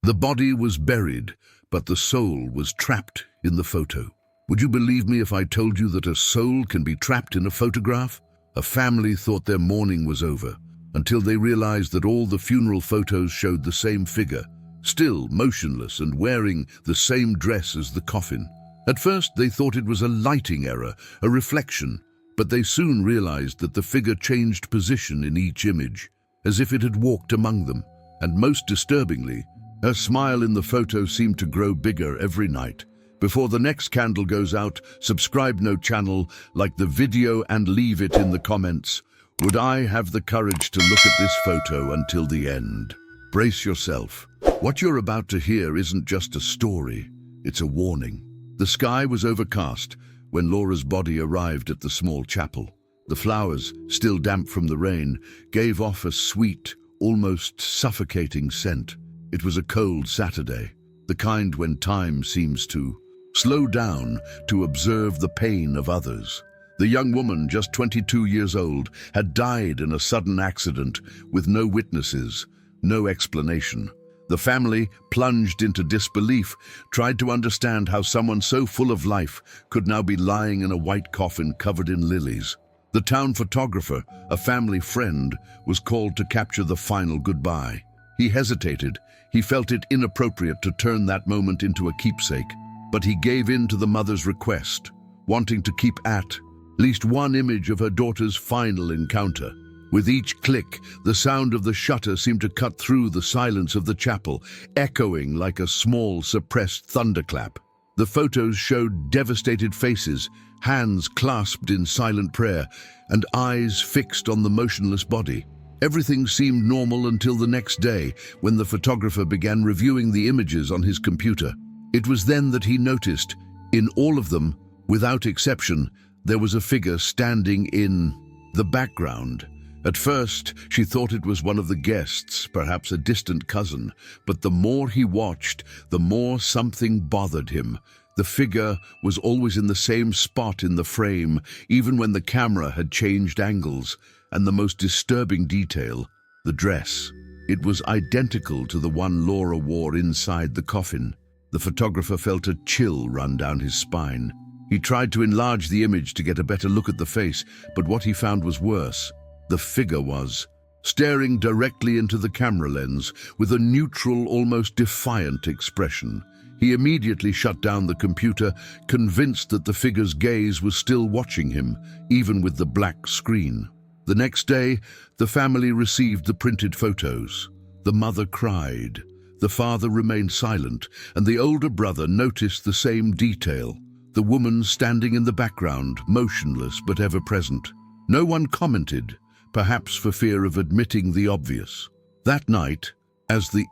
The body was buried, but the soul was trapped in the photo. Would you believe me if I told you that a soul can be trapped in a photograph? A family thought their mourning was over, until they realized that all the funeral photos showed the same figure, still motionless and wearing the same dress as the coffin. At first, they thought it was a lighting error, a reflection, but they soon realized that the figure changed position in each image, as if it had walked among them. And most disturbingly, her smile in the photo seemed to grow bigger every night. Before the next candle goes out, subscribe no channel, like the video and leave it in the comments. Would I have the courage to look at this photo until the end? Brace yourself. What you're about to hear isn't just a story, it's a warning. The sky was overcast when Laura's body arrived at the small chapel. The flowers, still damp from the rain, gave off a sweet, almost suffocating scent. It was a cold Saturday, the kind when time seems to slow down to observe the pain of others. The young woman, just 22 years old, had died in a sudden accident with no witnesses, no explanation. The family, plunged into disbelief, tried to understand how someone so full of life could now be lying in a white coffin covered in lilies. The town photographer, a family friend, was called to capture the final goodbye. He hesitated. He felt it inappropriate to turn that moment into a keepsake, but he gave in to the mother's request, wanting to keep at least one image of her daughter's final encounter. With each click, the sound of the shutter seemed to cut through the silence of the chapel, echoing like a small, suppressed thunderclap. The photos showed devastated faces, hands clasped in silent prayer, and eyes fixed on the motionless body. Everything seemed normal until the next day, when the photographer began reviewing the images on his computer. It was then that he noticed, in all of them, without exception, there was a figure standing in the background. At first, she thought it was one of the guests, perhaps a distant cousin, but the more he watched, the more something bothered him. The figure was always in the same spot in the frame, even when the camera had changed angles, and the most disturbing detail, the dress. It was identical to the one Laura wore inside the coffin. The photographer felt a chill run down his spine. He tried to enlarge the image to get a better look at the face, but what he found was worse. The figure was staring directly into the camera lens with a neutral, almost defiant expression. He immediately shut down the computer, convinced that the figure's gaze was still watching him, even with the black screen. The next day, the family received the printed photos. The mother cried. The father remained silent, and the older brother noticed the same detail. The woman standing in the background, motionless but ever present. No one commented, perhaps for fear of admitting the obvious. That night, as the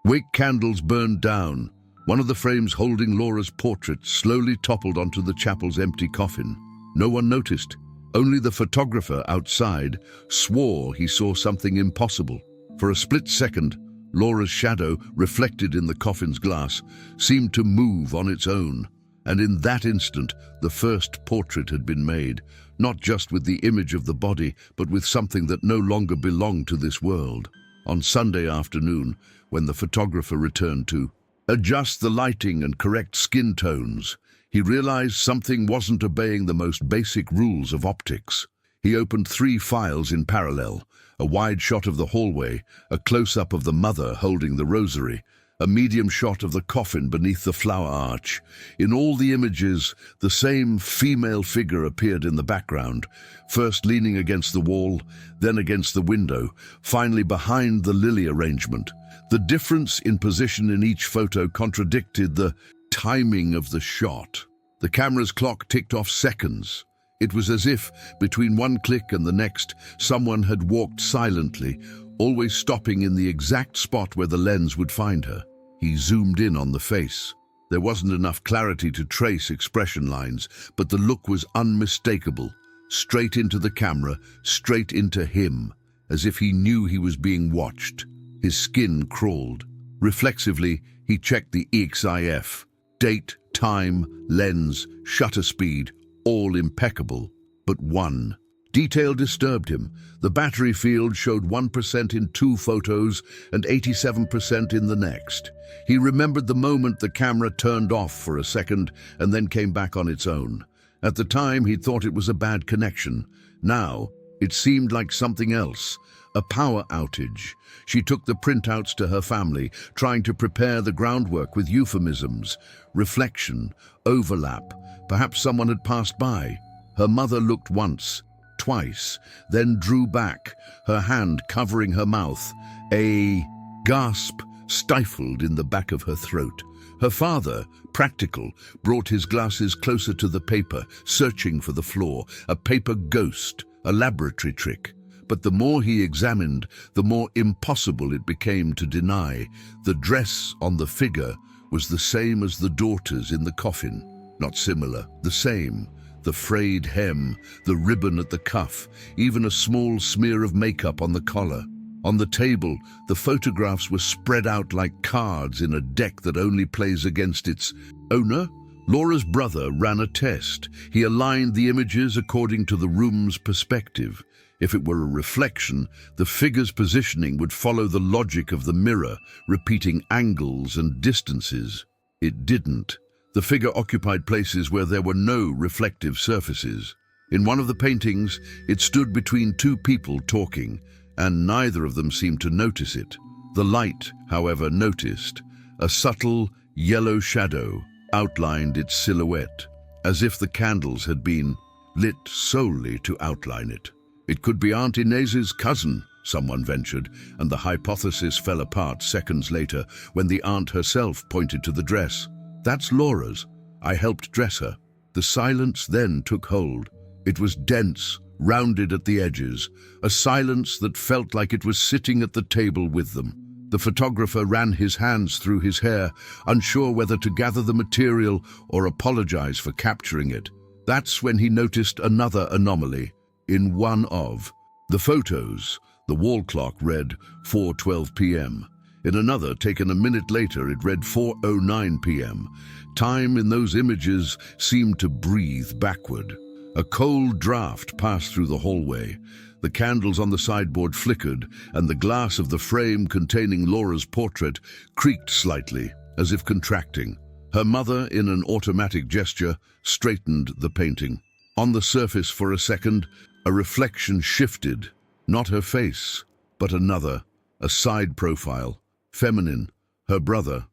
wake candles burned down, one of the frames holding Laura's portrait slowly toppled onto the chapel's empty coffin. No one noticed. Only the photographer outside swore he saw something impossible. For a split second, Laura's shadow, reflected in the coffin's glass, seemed to move on its own. And in that instant, the first portrait had been made, not just with the image of the body, but with something that no longer belonged to this world. On Sunday afternoon, when the photographer returned to adjust the lighting and correct skin tones, he realized something wasn't obeying the most basic rules of optics. He opened 3 files in parallel, a wide shot of the hallway, a close-up of the mother holding the rosary, a medium shot of the coffin beneath the flower arch. In all the images, the same female figure appeared in the background, first leaning against the wall, then against the window, finally behind the lily arrangement. The difference in position in each photo contradicted the timing of the shot. The camera's clock ticked off seconds. It was as if, between one click and the next, someone had walked silently, always stopping in the exact spot where the lens would find her. He zoomed in on the face. There wasn't enough clarity to trace expression lines, but the look was unmistakable. Straight into the camera, straight into him, as if he knew he was being watched. His skin crawled. Reflexively, he checked the EXIF. Date, time, lens, shutter speed, all impeccable. But one Detail disturbed him. The battery field showed 1% in 2 photos and 87% in the next. He remembered the moment the camera turned off for a second and then came back on its own. At the time, he'd thought it was a bad connection. Now, it seemed like something else. A power outage. She took the printouts to her family, trying to prepare the groundwork with euphemisms, reflection, overlap. Perhaps someone had passed by. Her mother looked once, twice, then drew back, her hand covering her mouth. A gasp stifled in the back of her throat. Her father, practical, brought his glasses closer to the paper, searching for the flaw, a paper ghost, a laboratory trick. But the more he examined, the more impossible it became to deny. The dress on the figure was the same as the daughter's in the coffin. Not similar, the same. The frayed hem, the ribbon at the cuff, even a small smear of makeup on the collar. On the table, the photographs were spread out like cards in a deck that only plays against its owner. Laura's brother ran a test. He aligned the images according to the room's perspective. If it were a reflection, the figure's positioning would follow the logic of the mirror, repeating angles and distances. It didn't. The figure occupied places where there were no reflective surfaces. In one of the paintings, it stood between 2 people talking, and neither of them seemed to notice it. The light, however, noticed. A subtle yellow shadow outlined its silhouette, as if the candles had been lit solely to outline it. It could be Aunt Inez's cousin, someone ventured, and the hypothesis fell apart seconds later when the aunt herself pointed to the dress. That's Laura's. I helped dress her. The silence then took hold. It was dense, rounded at the edges, a silence that felt like it was sitting at the table with them. The photographer ran his hands through his hair, unsure whether to gather the material or apologize for capturing it. That's when he noticed another anomaly. In one of the photos, the wall clock read 4:12 p.m. In another, taken a minute later, it read 4:09 p.m. Time in those images seemed to breathe backward. A cold draft passed through the hallway. The candles on the sideboard flickered, and the glass of the frame containing Laura's portrait creaked slightly, as if contracting. Her mother, in an automatic gesture, straightened the painting. On the surface for a second, a reflection shifted. Not her face, but another, a side profile. Feminine, her brother.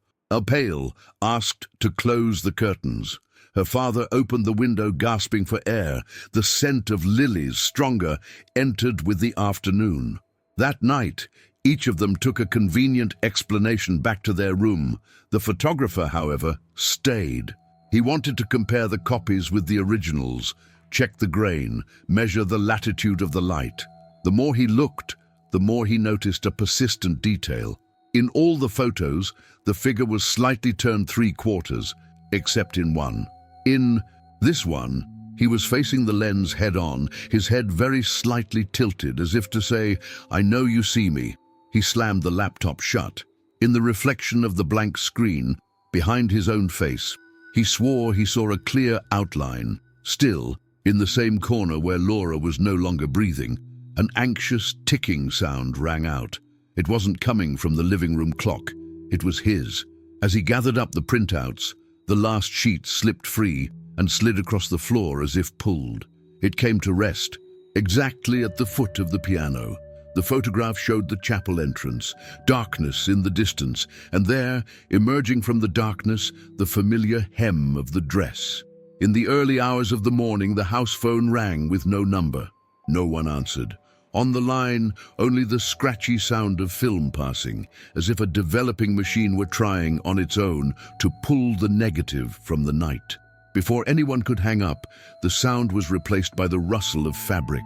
Pale, asked to close the curtains. Her father opened the window, gasping for air. The scent of lilies, stronger, entered with the afternoon. That night, each of them took a convenient explanation back to their room. The photographer, however, stayed. He wanted to compare the copies with the originals, check the grain, measure the latitude of the light. The more he looked, the more he noticed a persistent detail. In all the photos, the figure was slightly turned 3/4, except in one. In this one, he was facing the lens head-on, his head very slightly tilted, as if to say, "I know you see me." He slammed the laptop shut. In the reflection of the blank screen, behind his own face, he swore he saw a clear outline. Still, in the same corner where Laura was no longer breathing, an anxious ticking sound rang out. It wasn't coming from the living room clock. It was his. As he gathered up the printouts, the last sheet slipped free and slid across the floor as if pulled. It came to rest, exactly at the foot of the piano. The photograph showed the chapel entrance, darkness in the distance, and there, emerging from the darkness, the familiar hem of the dress. In the early hours of the morning, the house phone rang with no number. No one answered. On the line, only the scratchy sound of film passing, as if a developing machine were trying, on its own, to pull the negative from the night. Before anyone could hang up, the sound was replaced by the rustle of fabric,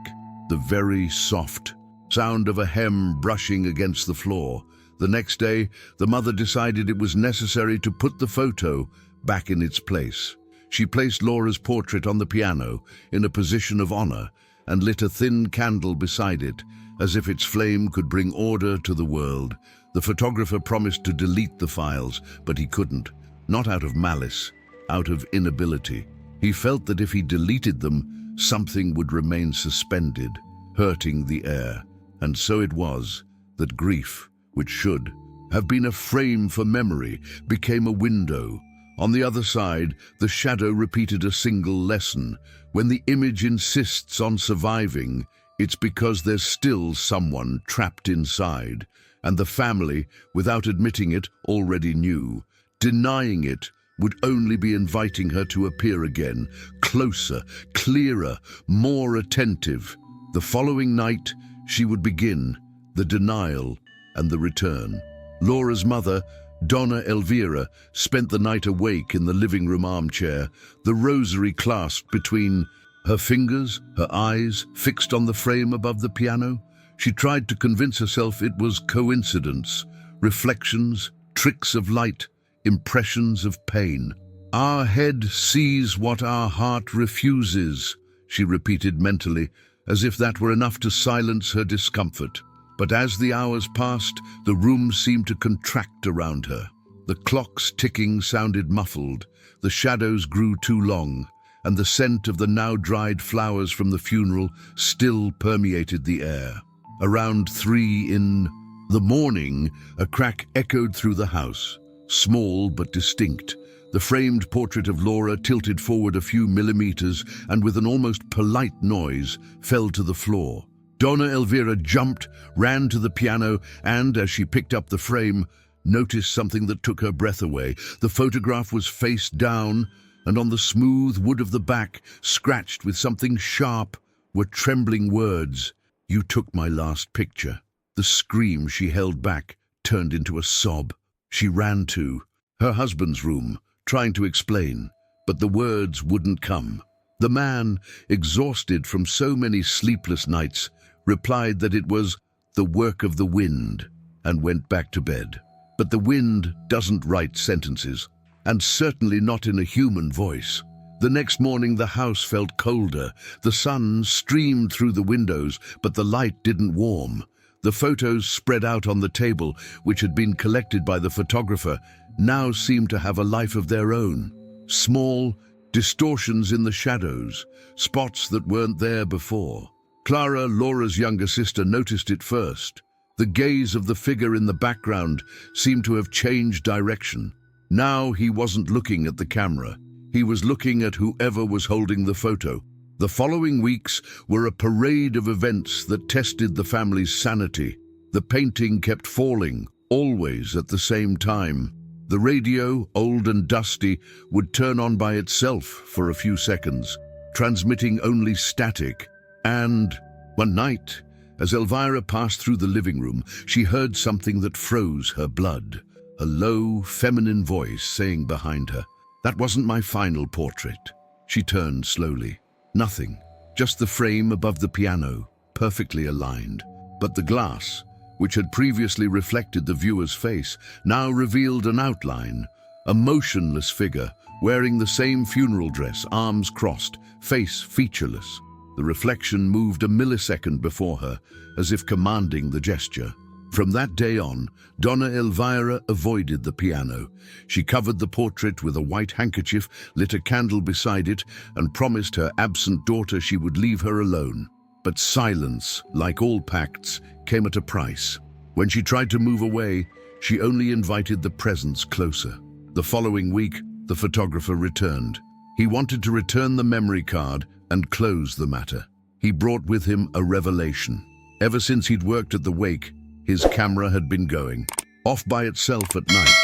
the very soft sound of a hem brushing against the floor. The next day, the mother decided it was necessary to put the photo back in its place. She placed Laura's portrait on the piano, in a position of honor, and lit a thin candle beside it, as if its flame could bring order to the world. The photographer promised to delete the files, but he couldn't. Not out of malice, out of inability. He felt that if he deleted them, something would remain suspended, hurting the air. And so it was that grief, which should have been a frame for memory, became a window. On the other side, the shadow repeated a single lesson. When the image insists on surviving, it's because there's still someone trapped inside. And the family, without admitting it, already knew. Denying it would only be inviting her to appear again, closer, clearer, more attentive. The following night, she would begin the denial and the return. Laura's mother, Donna Elvira, spent the night awake in the living room armchair, the rosary clasped between her fingers, her eyes fixed on the frame above the piano. She tried to convince herself it was coincidence, reflections, tricks of light, impressions of pain. Our head sees what our heart refuses, she repeated mentally, as if that were enough to silence her discomfort. But as the hours passed, the room seemed to contract around her. The clock's ticking sounded muffled, the shadows grew too long, and the scent of the now-dried flowers from the funeral still permeated the air. Around 3 in the morning, a crack echoed through the house, small but distinct. The framed portrait of Laura tilted forward a few millimeters and with an almost polite noise fell to the floor. Donna Elvira jumped, ran to the piano, and, as she picked up the frame, noticed something that took her breath away. The photograph was face down, and on the smooth wood of the back, scratched with something sharp, were trembling words. "You took my last picture." The scream she held back turned into a sob. She ran to her husband's room, trying to explain, but the words wouldn't come. The man, exhausted from so many sleepless nights, replied that it was the work of the wind and went back to bed. But the wind doesn't write sentences, and certainly not in a human voice. The next morning the house felt colder. The sun streamed through the windows, but the light didn't warm. The photos spread out on the table, which had been collected by the photographer, now seemed to have a life of their own. Small distortions in the shadows, spots that weren't there before. Clara, Laura's younger sister, noticed it first. The gaze of the figure in the background seemed to have changed direction. Now he wasn't looking at the camera. He was looking at whoever was holding the photo. The following weeks were a parade of events that tested the family's sanity. The painting kept falling, always at the same time. The radio, old and dusty, would turn on by itself for a few seconds, transmitting only static. And one night, as Elvira passed through the living room, she heard something that froze her blood. A low, feminine voice saying behind her, "That wasn't my final portrait." She turned slowly. Nothing, just the frame above the piano, perfectly aligned. But the glass, which had previously reflected the viewer's face, now revealed an outline, a motionless figure, wearing the same funeral dress, arms crossed, face featureless. The reflection moved a millisecond before her, as if commanding the gesture. From that day on, Donna Elvira avoided the piano. She covered the portrait with a white handkerchief, lit a candle beside it, and promised her absent daughter she would leave her alone. But silence, like all pacts, came at a price. When she tried to move away, she only invited the presence closer. The following week, the photographer returned. He wanted to return the memory card and close the matter. He brought with him a revelation. Ever since he'd worked at the wake, his camera had been going off by itself at night.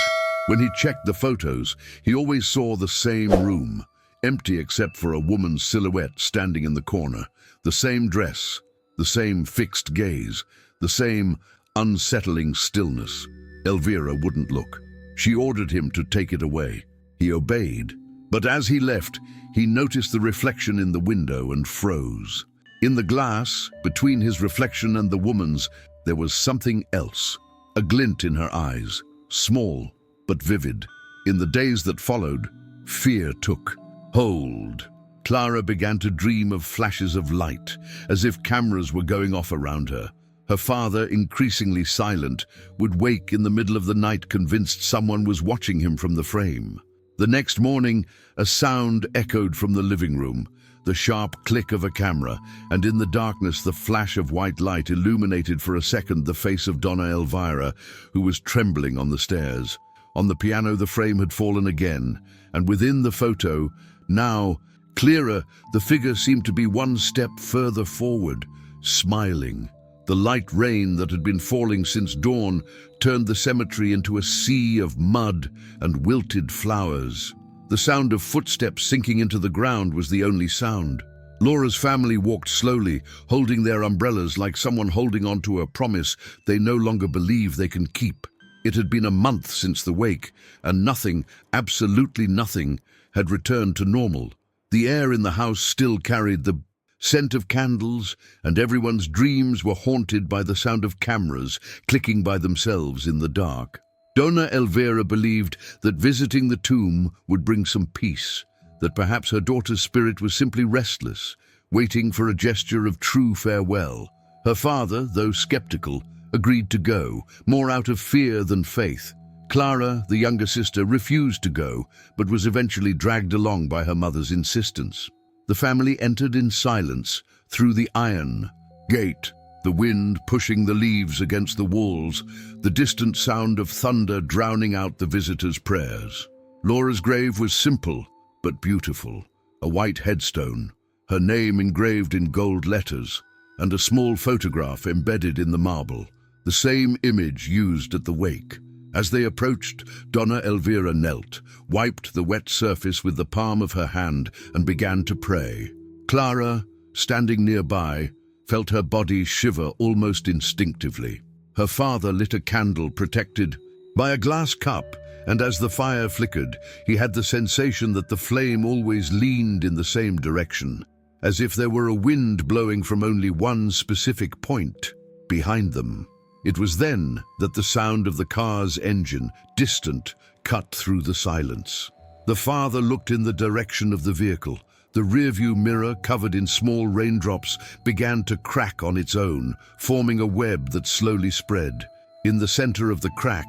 When he checked the photos, he always saw the same room, empty except for a woman's silhouette standing in the corner. The same dress, the same fixed gaze, the same unsettling stillness. Elvira wouldn't look. She ordered him to take it away. He obeyed, but as he left, he noticed the reflection in the window and froze. In the glass, between his reflection and the woman's, there was something else, a glint in her eyes, small but vivid. In the days that followed, fear took hold. Clara began to dream of flashes of light, as if cameras were going off around her. Her father, increasingly silent, would wake in the middle of the night convinced someone was watching him from the frame. The next morning, a sound echoed from the living room, the sharp click of a camera, and in the darkness the flash of white light illuminated for a second the face of Donna Elvira, who was trembling on the stairs. On the piano the frame had fallen again, and within the photo, now clearer, the figure seemed to be one step further forward, smiling. The light rain that had been falling since dawn turned the cemetery into a sea of mud and wilted flowers. The sound of footsteps sinking into the ground was the only sound. Laura's family walked slowly, holding their umbrellas like someone holding on to a promise they no longer believe they can keep. It had been a month since the wake, and nothing, absolutely nothing, had returned to normal. The air in the house still carried the scent of candles, and everyone's dreams were haunted by the sound of cameras clicking by themselves in the dark. Donna Elvira believed that visiting the tomb would bring some peace, that perhaps her daughter's spirit was simply restless, waiting for a gesture of true farewell. Her father, though skeptical, agreed to go, more out of fear than faith. Clara, the younger sister, refused to go, but was eventually dragged along by her mother's insistence. The family entered in silence through the iron gate, the wind pushing the leaves against the walls, the distant sound of thunder drowning out the visitors' prayers. Laura's grave was simple but beautiful, a white headstone, her name engraved in gold letters, and a small photograph embedded in the marble, the same image used at the wake. As they approached, Donna Elvira knelt, wiped the wet surface with the palm of her hand, and began to pray. Clara, standing nearby, felt her body shiver almost instinctively. Her father lit a candle protected by a glass cup, and as the fire flickered, he had the sensation that the flame always leaned in the same direction, as if there were a wind blowing from only one specific point behind them. It was then that the sound of the car's engine, distant, cut through the silence. The father looked in the direction of the vehicle. The rearview mirror, covered in small raindrops, began to crack on its own, forming a web that slowly spread. In the center of the crack,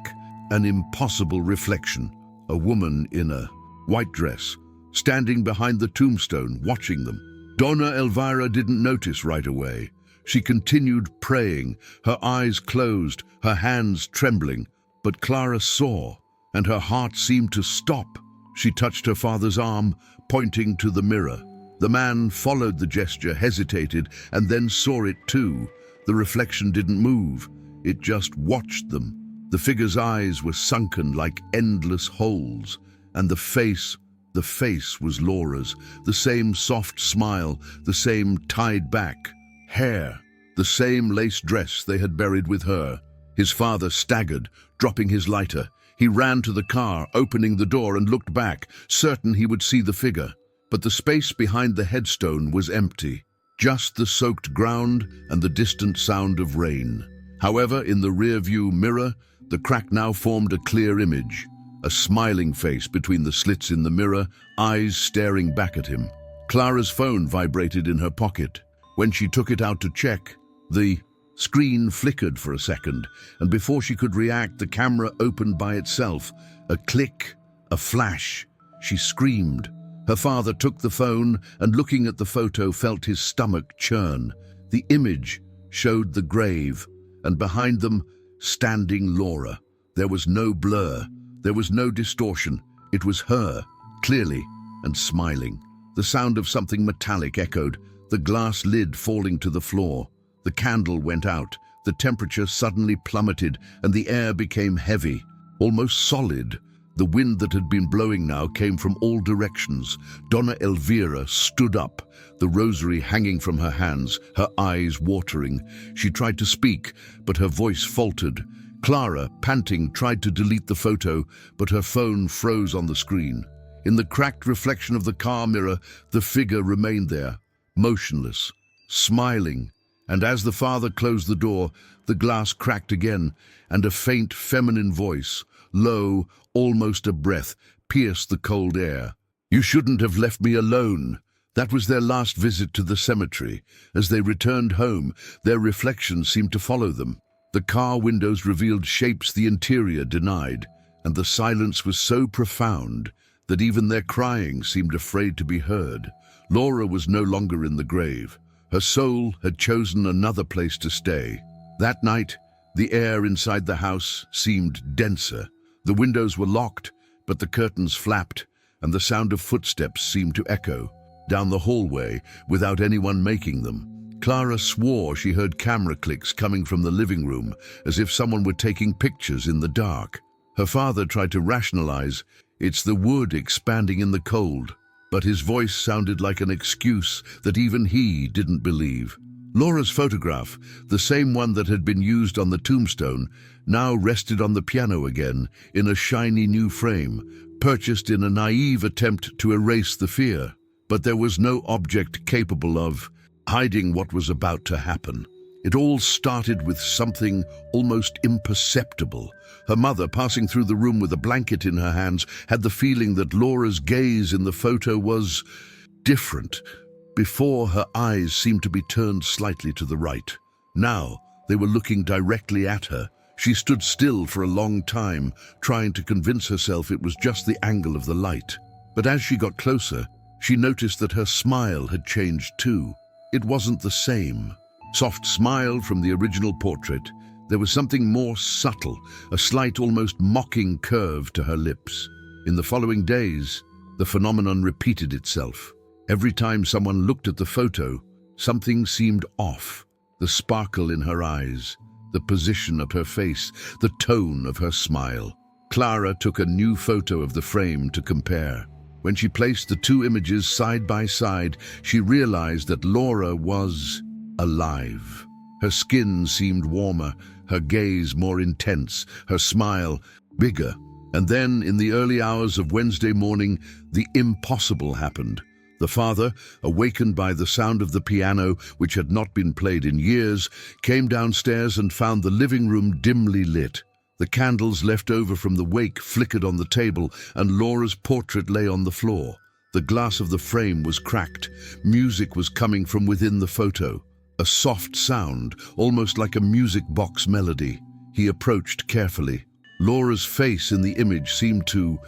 an impossible reflection, a woman in a white dress, standing behind the tombstone, watching them. Donna Elvira didn't notice right away. She continued praying, her eyes closed, her hands trembling. But Clara saw, and her heart seemed to stop. She touched her father's arm, pointing to the mirror. The man followed the gesture, hesitated, and then saw it too. The reflection didn't move. It just watched them. The figure's eyes were sunken like endless holes, and the face was Laura's, the same soft smile, the same tied-back hair, the same lace dress they had buried with her. His father staggered, dropping his lighter. He ran to the car, opening the door, and looked back, certain he would see the figure. But the space behind the headstone was empty, just the soaked ground and the distant sound of rain. However, in the rearview mirror, the crack now formed a clear image, a smiling face between the slits in the mirror, eyes staring back at him. Clara's phone vibrated in her pocket. When she took it out to check, the screen flickered for a second, and before she could react, the camera opened by itself. A click, a flash. She screamed. Her father took the phone and, looking at the photo, felt his stomach churn. The image showed the grave, and behind them, standing Laura. There was no blur. There was no distortion. It was her, clearly, and smiling. The sound of something metallic echoed, the glass lid falling to the floor. The candle went out. The temperature suddenly plummeted, and the air became heavy, almost solid. The wind that had been blowing now came from all directions. Donna Elvira stood up, the rosary hanging from her hands, her eyes watering. She tried to speak, but her voice faltered. Clara, panting, tried to delete the photo, but her phone froze on the screen. In the cracked reflection of the car mirror, the figure remained there, motionless, smiling. And as the father closed the door, the glass cracked again, and a faint feminine voice, low, almost a breath, pierced the cold air. "You shouldn't have left me alone." That was their last visit to the cemetery. As they returned home, their reflections seemed to follow them. The car windows revealed shapes the interior denied, and the silence was so profound that even their crying seemed afraid to be heard. Laura was no longer in the grave. Her soul had chosen another place to stay. That night, the air inside the house seemed denser. The windows were locked, but the curtains flapped, and the sound of footsteps seemed to echo down the hallway without anyone making them. Clara swore she heard camera clicks coming from the living room, as if someone were taking pictures in the dark. Her father tried to rationalize, "It's the wood expanding in the cold," but his voice sounded like an excuse that even he didn't believe. Laura's photograph, the same one that had been used on the tombstone, now rested on the piano again in a shiny new frame, purchased in a naive attempt to erase the fear. But there was no object capable of hiding what was about to happen. It all started with something almost imperceptible. Her mother, passing through the room with a blanket in her hands, had the feeling that Laura's gaze in the photo was different. Before, her eyes seemed to be turned slightly to the right. Now, they were looking directly at her. She stood still for a long time, trying to convince herself it was just the angle of the light. But as she got closer, she noticed that her smile had changed too. It wasn't the same soft smile from the original portrait. There was something more subtle, a slight, almost mocking curve to her lips. In the following days, the phenomenon repeated itself. Every time someone looked at the photo, something seemed off. The sparkle in her eyes, the position of her face, the tone of her smile. Clara took a new photo of the frame to compare. When she placed the two images side by side, she realized that Laura was alive. Her skin seemed warmer, her gaze more intense, her smile bigger. And then, in the early hours of Wednesday morning, the impossible happened. The father, awakened by the sound of the piano, which had not been played in years, came downstairs and found the living room dimly lit. The candles left over from the wake flickered on the table, and Laura's portrait lay on the floor. The glass of the frame was cracked. Music was coming from within the photo. A soft sound, almost like a music box melody. He approached carefully. Laura's face in the image seemed to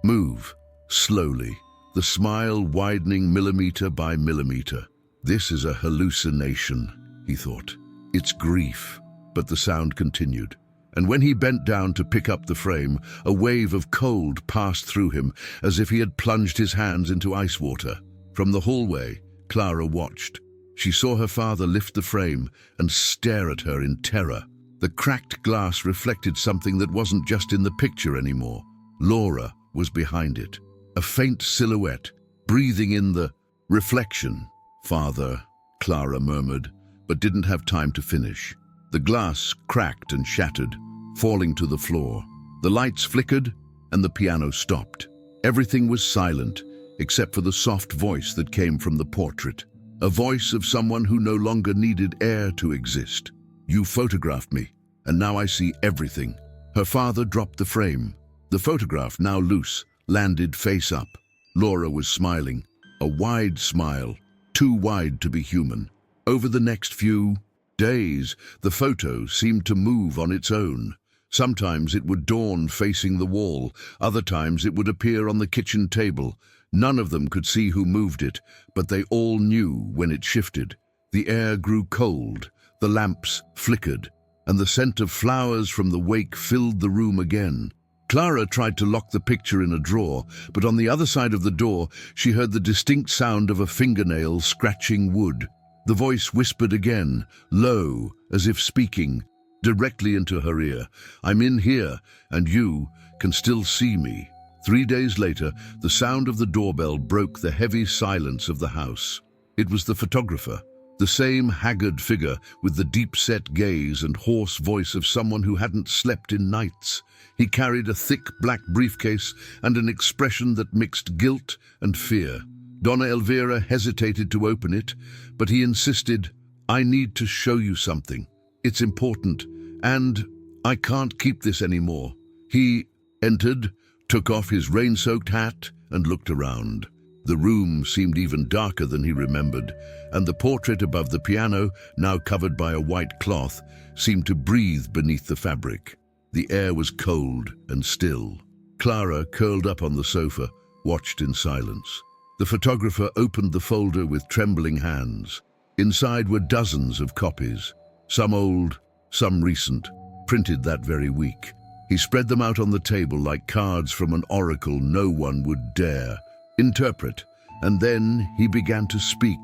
move slowly, the smile widening millimeter by millimeter. This is a hallucination, he thought. It's grief. But the sound continued. And when he bent down to pick up the frame, a wave of cold passed through him, as if he had plunged his hands into ice water. From the hallway, Clara watched. She saw her father lift the frame and stare at her in terror. The cracked glass reflected something that wasn't just in the picture anymore. Laura was behind it, a faint silhouette, breathing in the reflection. "Father," Clara murmured, but didn't have time to finish. The glass cracked and shattered, falling to the floor. The lights flickered, and the piano stopped. Everything was silent, except for the soft voice that came from the portrait. A voice of someone who no longer needed air to exist. "You photographed me, and now I see everything." Her father dropped the frame. The photograph, now loose, landed face up. Laura was smiling, a wide smile, too wide to be human. Over the next few days, the photo seemed to move on its own. Sometimes it would dawn facing the wall, other times it would appear on the kitchen table. None of them could see who moved it, but they all knew when it shifted. The air grew cold, the lamps flickered, and the scent of flowers from the wake filled the room again. Clara tried to lock the picture in a drawer, but on the other side of the door, she heard the distinct sound of a fingernail scratching wood. The voice whispered again, low, as if speaking directly into her ear. "I'm in here, and you can still see me." 3 days later, the sound of the doorbell broke the heavy silence of the house. It was the photographer, the same haggard figure with the deep-set gaze and hoarse voice of someone who hadn't slept in nights. He carried a thick black briefcase and an expression that mixed guilt and fear. Donna Elvira hesitated to open it, but he insisted, "I need to show you something. It's important, and I can't keep this anymore." He entered, took off his rain-soaked hat, and looked around. The room seemed even darker than he remembered, and the portrait above the piano, now covered by a white cloth, seemed to breathe beneath the fabric. The air was cold and still. Clara curled up on the sofa, watched in silence. The photographer opened the folder with trembling hands. Inside were dozens of copies, some old, some recent, printed that very week. He spread them out on the table like cards from an oracle no one would dare interpret, and then he began to speak.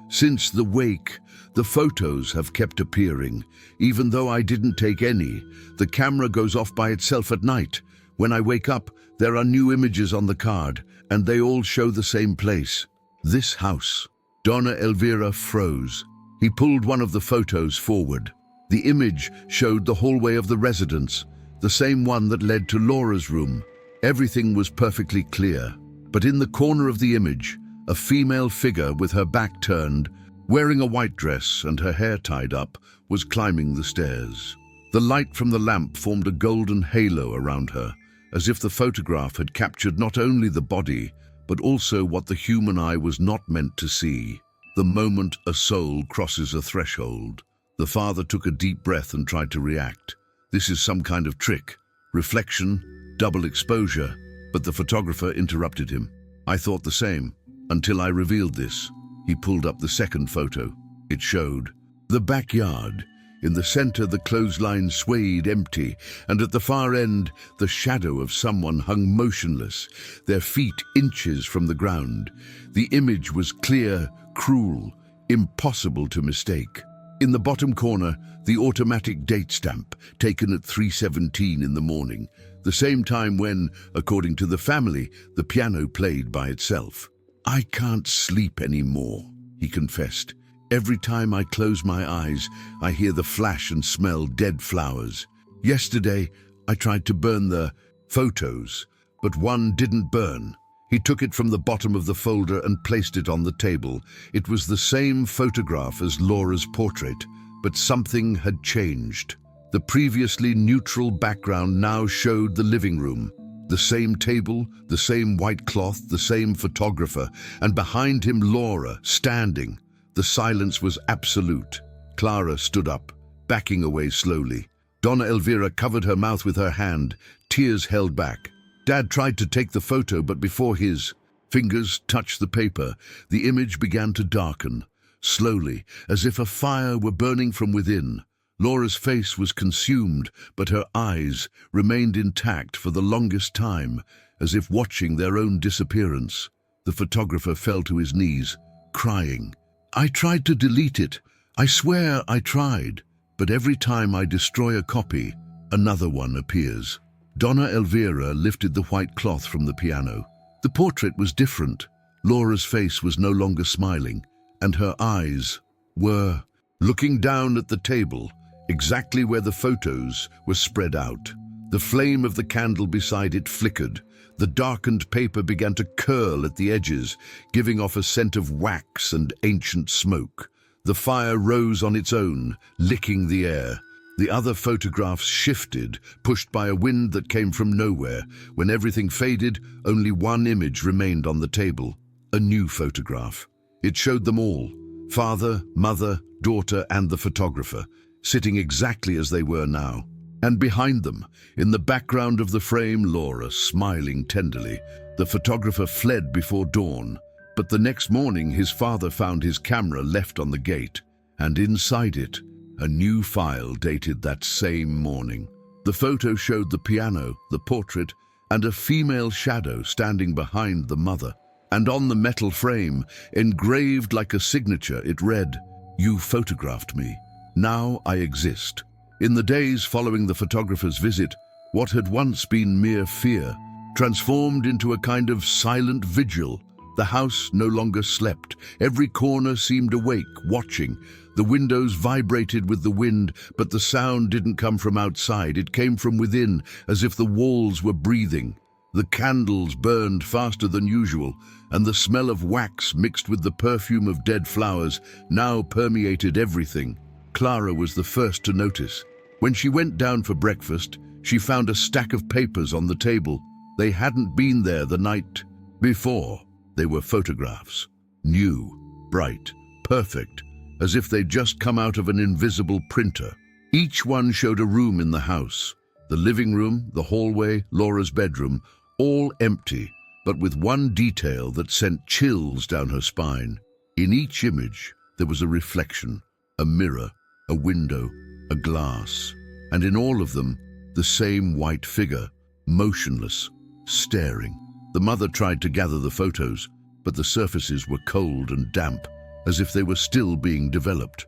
Since the wake, the photos have kept appearing. Even though I didn't take any, the camera goes off by itself at night. When I wake up, there are new images on the card, and they all show the same place. This house. Donna Elvira froze. He pulled one of the photos forward. The image showed the hallway of the residence, the same one that led to Laura's room. Everything was perfectly clear. But in the corner of the image, a female figure with her back turned, wearing a white dress and her hair tied up, was climbing the stairs. The light from the lamp formed a golden halo around her, as if the photograph had captured not only the body, but also what the human eye was not meant to see. The moment a soul crosses a threshold. The father took a deep breath and tried to react. This is some kind of trick, reflection, double exposure, but the photographer interrupted him. I thought the same, until I revealed this. He pulled up the second photo. It showed the backyard. In the center, the clothesline swayed empty, and at the far end, the shadow of someone hung motionless, their feet inches from the ground. The image was clear, cruel, impossible to mistake. In the bottom corner, the automatic date stamp, taken at 3:17 in the morning, the same time when, according to the family, the piano played by itself. I can't sleep anymore, he confessed. Every time I close my eyes, I hear the flash and smell dead flowers. Yesterday, I tried to burn the photos, but one didn't burn. He took it from the bottom of the folder and placed it on the table. It was the same photograph as Laura's portrait, but something had changed. The previously neutral background now showed the living room. The same table, the same white cloth, the same photographer, and behind him Laura, standing. The silence was absolute. Clara stood up, backing away slowly. Donna Elvira covered her mouth with her hand, tears held back. Dad tried to take the photo, but before his fingers touched the paper, the image began to darken, slowly, as if a fire were burning from within. Laura's face was consumed, but her eyes remained intact for the longest time, as if watching their own disappearance. The photographer fell to his knees, crying. I tried to delete it. I swear I tried. But every time I destroy a copy, another one appears. Donna Elvira lifted the white cloth from the piano. The portrait was different. Laura's face was no longer smiling, and her eyes were looking down at the table, exactly where the photos were spread out. The flame of the candle beside it flickered. The darkened paper began to curl at the edges, giving off a scent of wax and ancient smoke. The fire rose on its own, licking the air. The other photographs shifted, pushed by a wind that came from nowhere. When everything faded, only one image remained on the table, a new photograph. It showed them all, father, mother, daughter, and the photographer, sitting exactly as they were now. And behind them, in the background of the frame, Laura, smiling tenderly. The photographer fled before dawn, but the next morning his father found his camera left on the gate, and inside it, a new file dated that same morning. The photo showed the piano, the portrait, and a female shadow standing behind the mother. And on the metal frame, engraved like a signature, it read, "You photographed me. Now I exist." In the days following the photographer's visit, what had once been mere fear transformed into a kind of silent vigil. The house no longer slept. Every corner seemed awake, watching. The windows vibrated with the wind, but the sound didn't come from outside. It came from within, as if the walls were breathing. The candles burned faster than usual, and the smell of wax mixed with the perfume of dead flowers now permeated everything. Clara was the first to notice. When she went down for breakfast, she found a stack of papers on the table. They hadn't been there the night before. They were photographs. New, bright, perfect, as if they'd just come out of an invisible printer. Each one showed a room in the house. The living room, the hallway, Laura's bedroom, all empty. but with one detail that sent chills down her spine. In each image, there was a reflection, a mirror, a window, a glass, and in all of them, the same white figure, motionless, staring. The mother tried to gather the photos, but the surfaces were cold and damp, as if they were still being developed.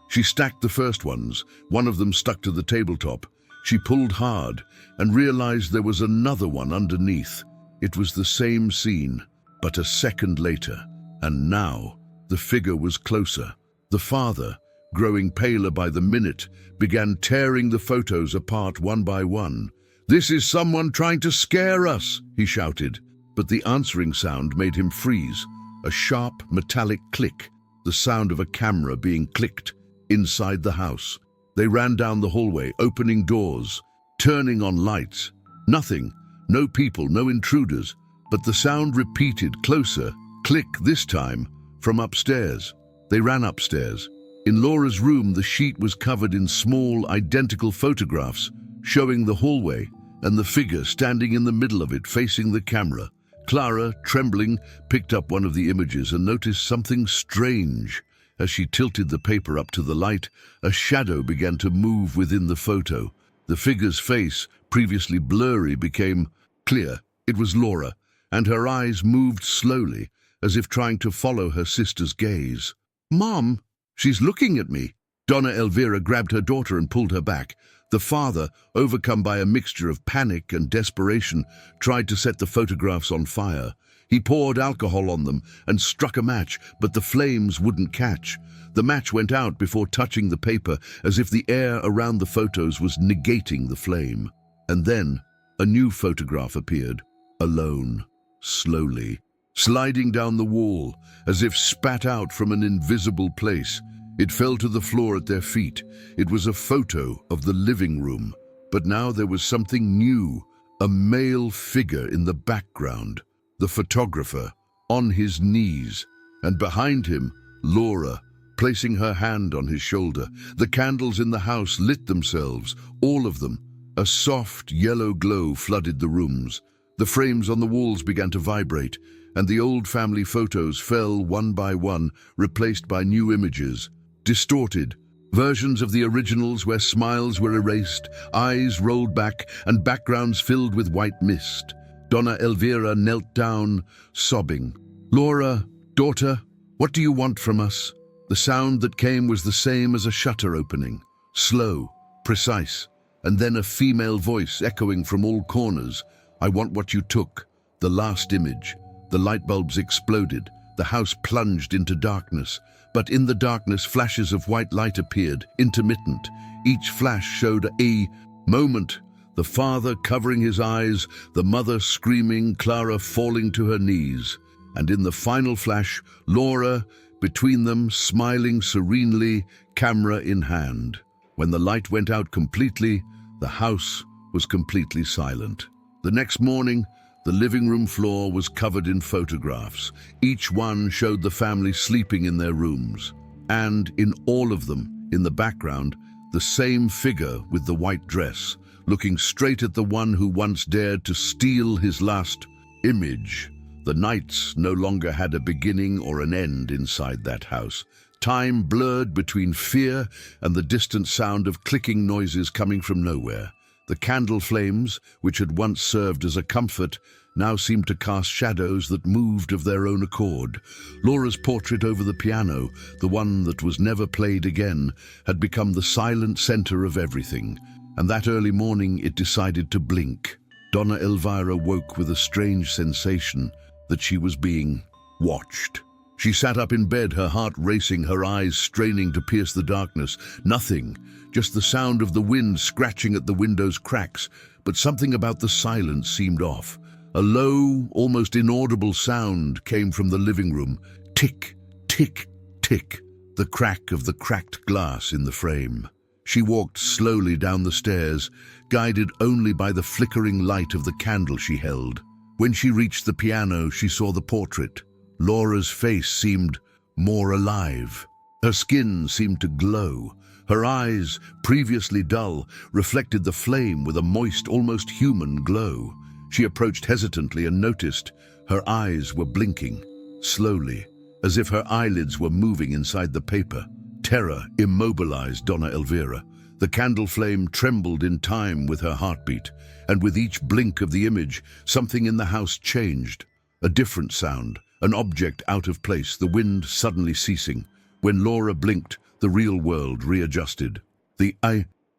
She stacked the first ones, one of them stuck to the tabletop. She pulled hard and realized there was another one underneath. It was the same scene, but a second later, and now the figure was closer. The father, growing paler by the minute, began tearing the photos apart one by one. "This is someone trying to scare us," he shouted, but the answering sound made him freeze. A sharp, metallic click, the sound of a camera being clicked inside the house. They ran down the hallway, opening doors, turning on lights. Nothing, no people, no intruders, but the sound repeated, closer, click this time, from upstairs. They ran upstairs. In Laura's room, the sheet was covered in small, identical photographs, showing the hallway and the figure standing in the middle of it, facing the camera. Clara, trembling, picked up one of the images and noticed something strange. As she tilted the paper up to the light, a shadow began to move within the photo. The figure's face, previously blurry, became clear. It was Laura, and her eyes moved slowly, as if trying to follow her sister's gaze. "Mom, she's looking at me." Donna Elvira grabbed her daughter and pulled her back. The father, overcome by a mixture of panic and desperation, tried to set the photographs on fire. He poured alcohol on them and struck a match, but the flames wouldn't catch. The match went out before touching the paper, as if the air around the photos was negating the flame. And then a new photograph appeared, alone, slowly, sliding down the wall, as if spat out from an invisible place. It fell to the floor at their feet. It was a photo of the living room, but now there was something new, a male figure in the background. The photographer, on his knees, and behind him, Laura, placing her hand on his shoulder. The candles in the house lit themselves, all of them. A soft yellow glow flooded the rooms. The frames on the walls began to vibrate, and the old family photos fell one by one, replaced by new images. Distorted, versions of the originals where smiles were erased, eyes rolled back, and backgrounds filled with white mist. Donna Elvira knelt down, sobbing. "Laura, daughter, what do you want from us?" The sound that came was the same as a shutter opening, slow, precise, and then a female voice echoing from all corners. "I want what you took, the last image." The light bulbs exploded. The house plunged into darkness, but in the darkness flashes of white light appeared, intermittent. Each flash showed a moment. The father covering his eyes, the mother screaming, Clara falling to her knees. And in the final flash, Laura, between them, smiling serenely, camera in hand. When the light went out completely, the house was completely silent. The next morning, the living room floor was covered in photographs. Each one showed the family sleeping in their rooms. And in all of them, in the background, the same figure with the white dress, looking straight at the one who once dared to steal his last image. The nights no longer had a beginning or an end inside that house. Time blurred between fear and the distant sound of clicking noises coming from nowhere. The candle flames, which had once served as a comfort, now seemed to cast shadows that moved of their own accord. Laura's portrait over the piano, the one that was never played again, had become the silent center of everything. And that early morning it decided to blink. Donna Elvira woke with a strange sensation that she was being watched. She sat up in bed, her heart racing, her eyes straining to pierce the darkness. Nothing, just the sound of the wind scratching at the window's cracks, but something about the silence seemed off. A low, almost inaudible sound came from the living room. Tick, tick, tick, the crack of the cracked glass in the frame. She walked slowly down the stairs, guided only by the flickering light of the candle she held. When she reached the piano, she saw the portrait. Laura's face seemed more alive. Her skin seemed to glow. Her eyes, previously dull, reflected the flame with a moist, almost human glow. She approached hesitantly and noticed her eyes were blinking, slowly, as if her eyelids were moving inside the paper. Terror immobilized Donna Elvira. The candle flame trembled in time with her heartbeat, and with each blink of the image, something in the house changed. A different sound, an object out of place, the wind suddenly ceasing. When Laura blinked, the real world readjusted. The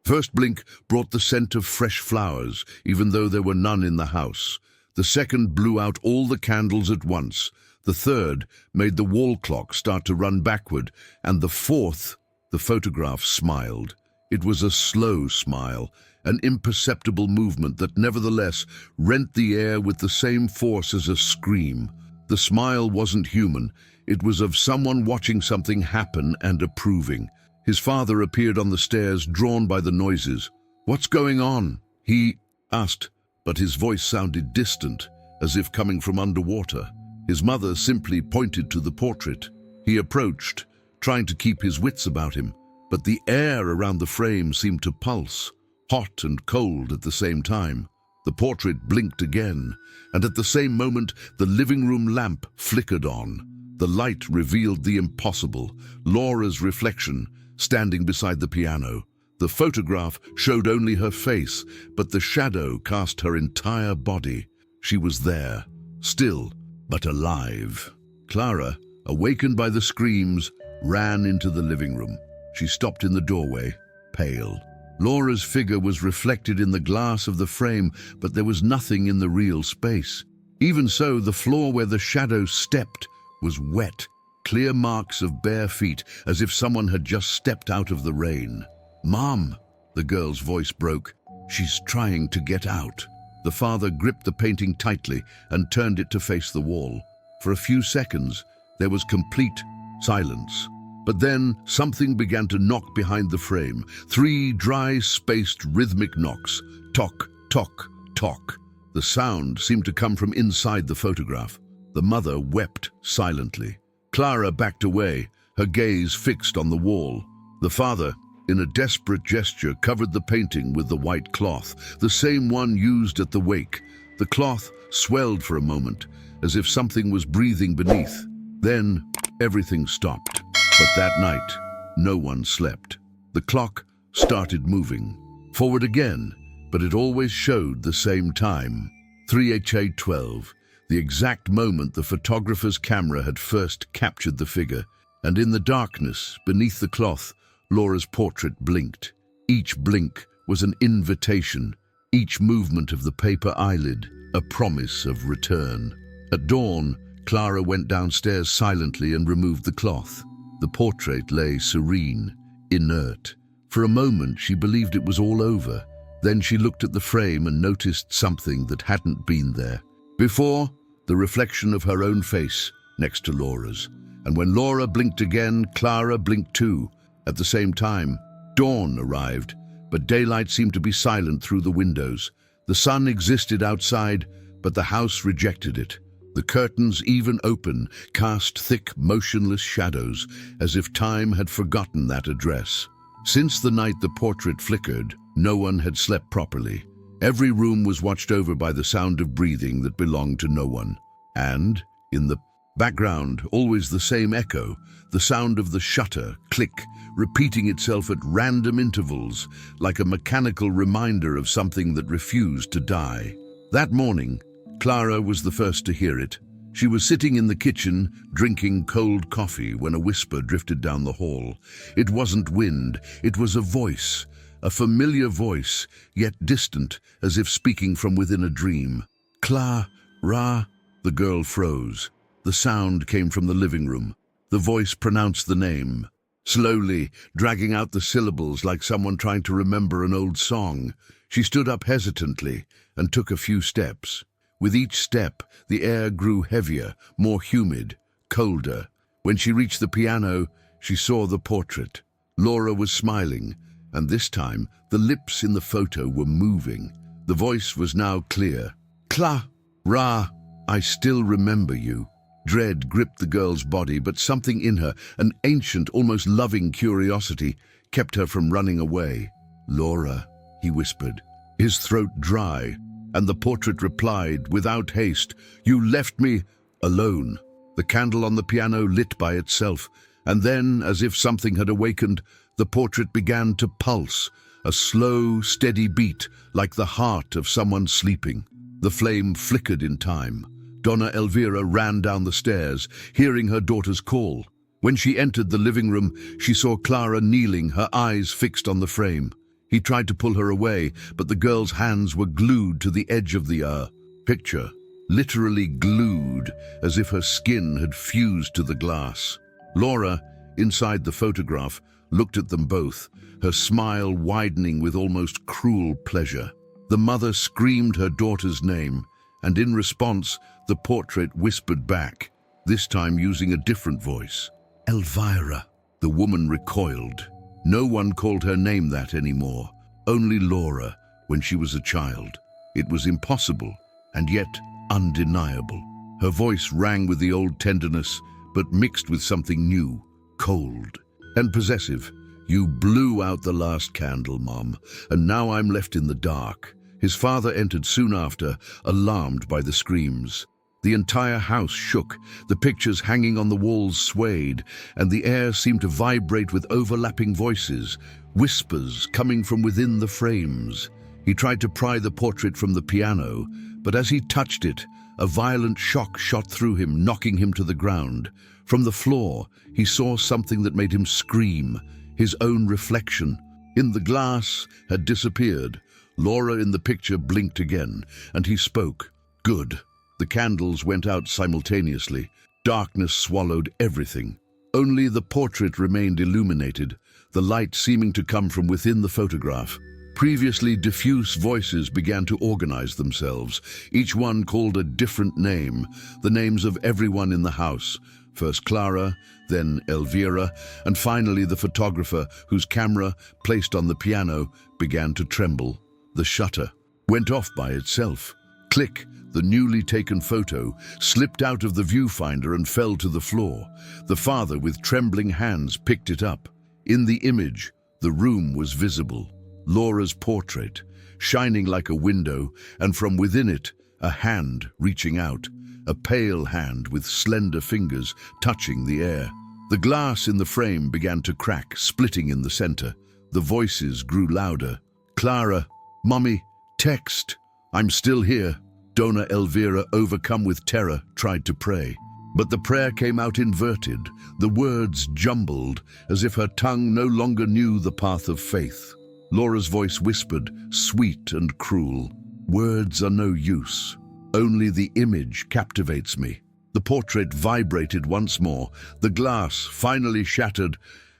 first blink brought the scent of fresh flowers, even though there were none in the house. The second blew out all the candles at once. The third made the wall clock start to run backward, and the fourth, the photograph smiled. It was a slow smile, an imperceptible movement that nevertheless rent the air with the same force as a scream. The smile wasn't human. It was of someone watching something happen and approving. His father appeared on the stairs, drawn by the noises. "What's going on?" he asked, but his voice sounded distant, as if coming from underwater. His mother simply pointed to the portrait. He approached, trying to keep his wits about him, but the air around the frame seemed to pulse, hot and cold at the same time. The portrait blinked again, and at the same moment the living room lamp flickered on. The light revealed the impossible, Laura's reflection, standing beside the piano. The photograph showed only her face, but the shadow cast her entire body. She was there, still, but alive. Clara, awakened by the screams, ran into the living room. She stopped in the doorway, pale. Laura's figure was reflected in the glass of the frame, but there was nothing in the real space. Even so, the floor where the shadow stepped was wet, clear marks of bare feet, as if someone had just stepped out of the rain. "Mom," the girl's voice broke. "She's trying to get out." The father gripped the painting tightly and turned it to face the wall. For a few seconds, there was complete silence. But then something began to knock behind the frame. 3 dry-spaced rhythmic knocks. Tock, tock, tock. The sound seemed to come from inside the photograph. The mother wept silently. Clara backed away, her gaze fixed on the wall. The father, in a desperate gesture, covered the painting with the white cloth, the same one used at the wake. The cloth swelled for a moment, as if something was breathing beneath. Then everything stopped. But that night, no one slept. The clock started moving. Forward again, but it always showed the same time. 3:12, the exact moment the photographer's camera had first captured the figure. And in the darkness, beneath the cloth, Laura's portrait blinked. Each blink was an invitation, each movement of the paper eyelid a promise of return. At dawn, Clara went downstairs silently and removed the cloth. The portrait lay serene, inert. For a moment, she believed it was all over. Then she looked at the frame and noticed something that hadn't been there. Before, the reflection of her own face next to Laura's. And when Laura blinked again, Clara blinked too. At the same time, dawn arrived, but daylight seemed to be silent through the windows. The sun existed outside, but the house rejected it. The curtains, even open, cast thick, motionless shadows, as if time had forgotten that address. Since the night the portrait flickered, no one had slept properly. Every room was watched over by the sound of breathing that belonged to no one. And, in the background, always the same echo, the sound of the shutter click, repeating itself at random intervals, like a mechanical reminder of something that refused to die. That morning, Clara was the first to hear it. She was sitting in the kitchen, drinking cold coffee, when a whisper drifted down the hall. It wasn't wind, it was a voice, a familiar voice, yet distant, as if speaking from within a dream. "Clara." The girl froze. The sound came from the living room. The voice pronounced the name, slowly, dragging out the syllables like someone trying to remember an old song. She stood up hesitantly and took a few steps. With each step, the air grew heavier, more humid, colder. When she reached the piano, she saw the portrait. Laura was smiling, and this time the lips in the photo were moving. The voice was now clear. "Clara, I still remember you." Dread gripped the girl's body, but something in her, an ancient, almost loving curiosity, kept her from running away. "Laura," he whispered, his throat dry. And the portrait replied, without haste, "You left me alone." The candle on the piano lit by itself, and then, as if something had awakened, the portrait began to pulse, a slow, steady beat, like the heart of someone sleeping. The flame flickered in time. Donna Elvira ran down the stairs, hearing her daughter's call. When she entered the living room, she saw Clara kneeling, her eyes fixed on the frame. He tried to pull her away, but the girl's hands were glued to the edge of the picture, literally glued, as if her skin had fused to the glass. Laura, inside the photograph, looked at them both, her smile widening with almost cruel pleasure. The mother screamed her daughter's name, and in response, the portrait whispered back, this time using a different voice. "Elvira." The woman recoiled. No one called her name that anymore, only Laura, when she was a child. It was impossible, and yet undeniable. Her voice rang with the old tenderness, but mixed with something new, cold and possessive. "You blew out the last candle, Mom, and now I'm left in the dark." His father entered soon after, alarmed by the screams. The entire house shook, the pictures hanging on the walls swayed, and the air seemed to vibrate with overlapping voices, whispers coming from within the frames. He tried to pry the portrait from the piano, but as he touched it, a violent shock shot through him, knocking him to the ground. From the floor, he saw something that made him scream. His own reflection in the glass had disappeared. Laura in the picture blinked again, and he spoke. "Good." The candles went out simultaneously. Darkness swallowed everything. Only the portrait remained illuminated, the light seeming to come from within the photograph. Previously diffuse voices began to organize themselves. Each one called a different name, the names of everyone in the house. First Clara, then Elvira, and finally the photographer, whose camera, placed on the piano, began to tremble. The shutter went off by itself. Click! The newly taken photo slipped out of the viewfinder and fell to the floor. The father, with trembling hands, picked it up. In the image, the room was visible. Laura's portrait, shining like a window, and from within it, a hand reaching out, a pale hand with slender fingers touching the air. The glass in the frame began to crack, splitting in the center. The voices grew louder. "Clara, Mommy, text. I'm still here." Donna Elvira, overcome with terror, tried to pray. But the prayer came out inverted, the words jumbled, as if her tongue no longer knew the path of faith. Laura's voice whispered, sweet and cruel, "Words are no use. Only the image captivates me." The portrait vibrated once more, the glass finally shattered,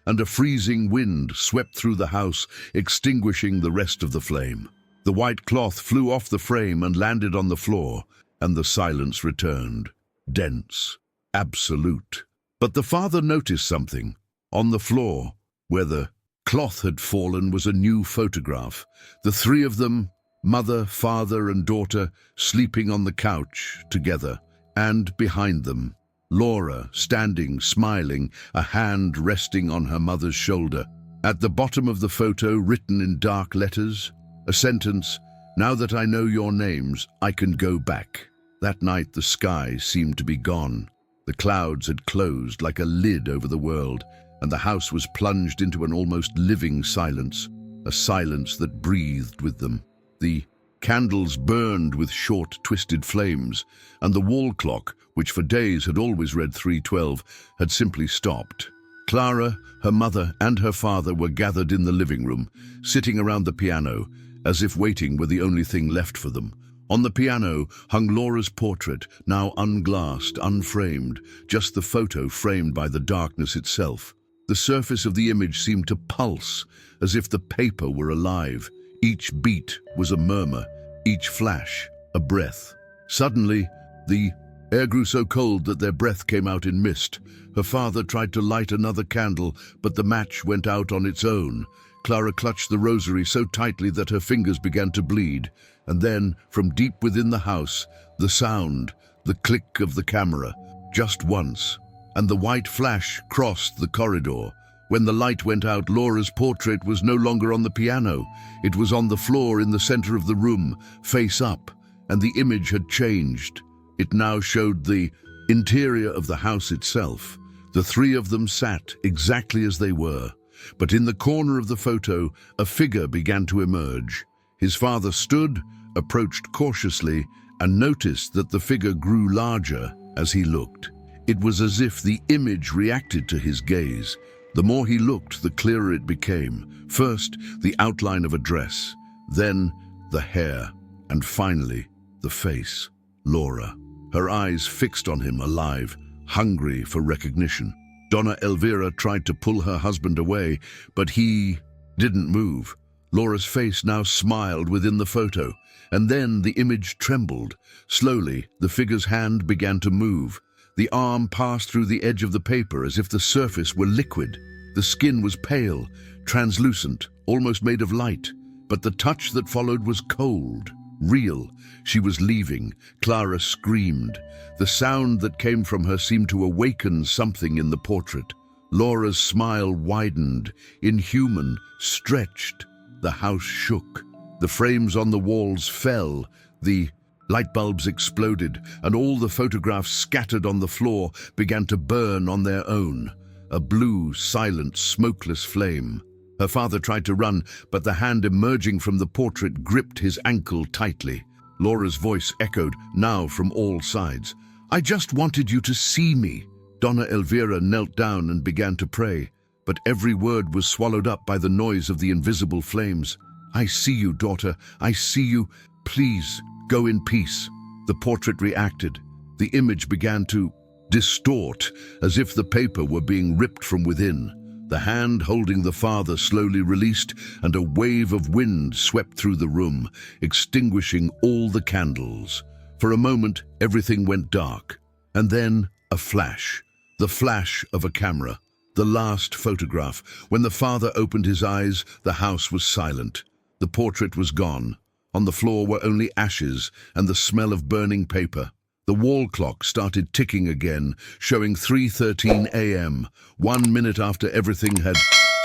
and a freezing wind swept through the house, extinguishing the rest of the flame. The white cloth flew off the frame and landed on the floor, and the silence returned, dense, absolute. But the father noticed something. On the floor, where the cloth had fallen, was a new photograph. The three of them, mother, father, and daughter, sleeping on the couch together, and behind them, Laura, standing, smiling, a hand resting on her mother's shoulder. At the bottom of the photo, written in dark letters, a sentence, "Now that I know your names, I can go back." That night the sky seemed to be gone. The clouds had closed like a lid over the world, and the house was plunged into an almost living silence, a silence that breathed with them. The candles burned with short, twisted flames, and the wall clock, which for days had always read 3:12, had simply stopped. Clara, her mother, and her father were gathered in the living room, sitting around the piano, as if waiting were the only thing left for them. On the piano hung Laura's portrait, now unglassed, unframed, just the photo framed by the darkness itself. The surface of the image seemed to pulse, as if the paper were alive. Each beat was a murmur, each flash a breath. Suddenly, the air grew so cold that their breath came out in mist. Her father tried to light another candle, but the match went out on its own. Clara clutched the rosary so tightly that her fingers began to bleed. And then, from deep within the house, the sound, the click of the camera, just once, and the white flash crossed the corridor. When the light went out, Laura's portrait was no longer on the piano. It was on the floor in the center of the room, face up, and the image had changed. It now showed the interior of the house itself. The three of them sat exactly as they were, but in the corner of the photo, a figure began to emerge. His father stood, approached cautiously, and noticed that the figure grew larger as he looked. It was as if the image reacted to his gaze. The more he looked, the clearer it became. First, the outline of a dress, then the hair, and finally, the face. Laura, her eyes fixed on him, alive, hungry for recognition. Donna Elvira tried to pull her husband away, but he didn't move. Laura's face now smiled within the photo, and then the image trembled. Slowly, the figure's hand began to move. The arm passed through the edge of the paper as if the surface were liquid. The skin was pale, translucent, almost made of light, but the touch that followed was cold, real. She was leaving. Clara screamed. The sound that came from her seemed to awaken something in the portrait. Laura's smile widened, inhuman, stretched. The house shook. The frames on the walls fell. The light bulbs exploded, and all the photographs scattered on the floor began to burn on their own. A blue, silent, smokeless flame. Her father tried to run, but the hand emerging from the portrait gripped his ankle tightly. Laura's voice echoed, now from all sides. "I just wanted you to see me." Donna Elvira knelt down and began to pray, but every word was swallowed up by the noise of the invisible flames. "I see you, daughter. I see you. Please, go in peace." The portrait reacted. The image began to distort, as if the paper were being ripped from within. The hand holding the father slowly released, and a wave of wind swept through the room, extinguishing all the candles. For a moment, everything went dark. And then, a flash. The flash of a camera. The last photograph. When the father opened his eyes, the house was silent. The portrait was gone. On the floor were only ashes and the smell of burning paper. The wall clock started ticking again, showing 3:13 a.m., 1 minute after everything had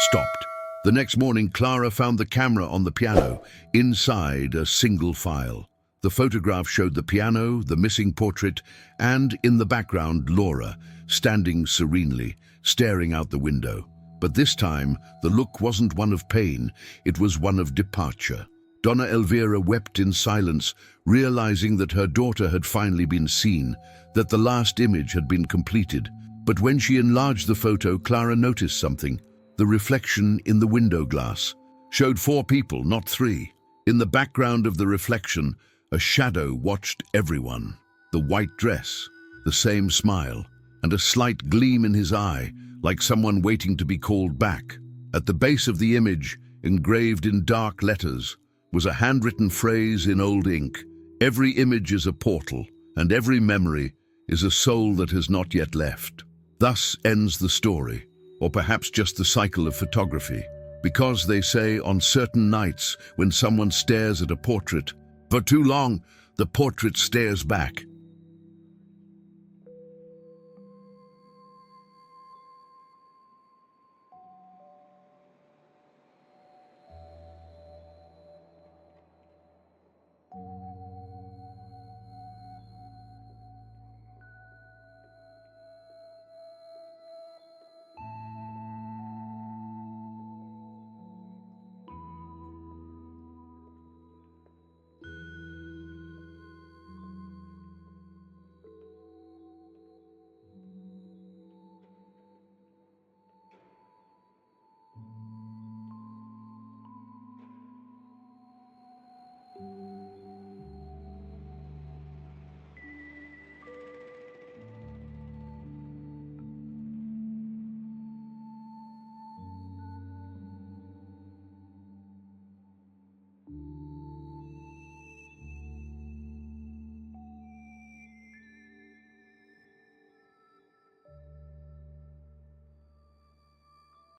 stopped. The next morning, Clara found the camera on the piano, inside a single file. The photograph showed the piano, the missing portrait, and, in the background, Laura, standing serenely, staring out the window. But this time, the look wasn't one of pain, it was one of departure. Donna Elvira wept in silence, realizing that her daughter had finally been seen, that the last image had been completed. But when she enlarged the photo, Clara noticed something. The reflection in the window glass showed 4 people, not 3. In the background of the reflection, a shadow watched everyone. The white dress, the same smile, and a slight gleam in his eye, like someone waiting to be called back. At the base of the image, engraved in dark letters, was a handwritten phrase in old ink. "Every image is a portal, and every memory is a soul that has not yet left." Thus ends the story, or perhaps just the cycle of photography. Because they say on certain nights when someone stares at a portrait, for too long, the portrait stares back.